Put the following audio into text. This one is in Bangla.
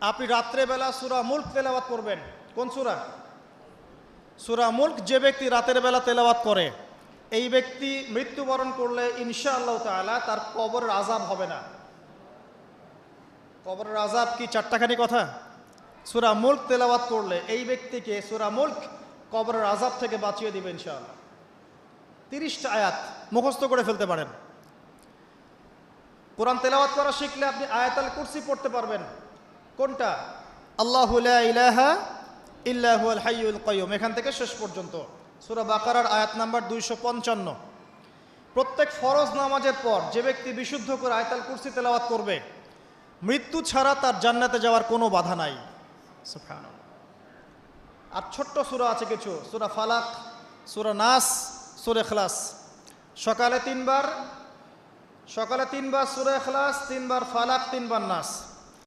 আপনি রাত্রেবেলা সূরা মুলক তেলাওয়াত করবেন। কোন সূরা? সূরা মুলক যে ব্যক্তি রাতের বেলা তেলাওয়াত করে, এই ব্যক্তি মৃত্যুবরণ করলে ইনশাআল্লাহ তাআলা তার কবরের আযাব হবে না। কবরের আযাব কি চারটাখানি কথা? সূরা মুলক তেলাওয়াত করলে এই ব্যক্তিকে সূরা মুলক কবরের আযাব থেকে বাঁচিয়ে দিবে ইনশাআল্লাহ। 30টা আয়াত মুখস্থ করে ফেলতে পারেন। কোরআন তেলাওয়াত করা শিখলে আপনি আয়াতুল কুরসি পড়তে পারবেন। কোনটা? আল্লাহু লা ইলাহা ইল্লা হুয়াল হাইয়ুল কাইয়্যুম, এখান থেকে শেষ পর্যন্ত। সূরা বাকারার আয়াত নাম্বার 255। প্রত্যেক ফরজ নামাজের পর যে ব্যক্তি বিশুদ্ধ করে আয়াতুল কুরসি তেলাওয়াত করবে, মৃত্যু ছাড়া তার জান্নাতে যাওয়ার কোনো বাধা নাই। সুবহানাল্লাহ। আর ছোট্ট সূরা আছে কিছু, সূরা ফালাক, সূরা নাস, সূরা ইখলাস। সকালে 3 বার সূরা ইখলাস, 3 বার ফালাক, 3 বার নাস।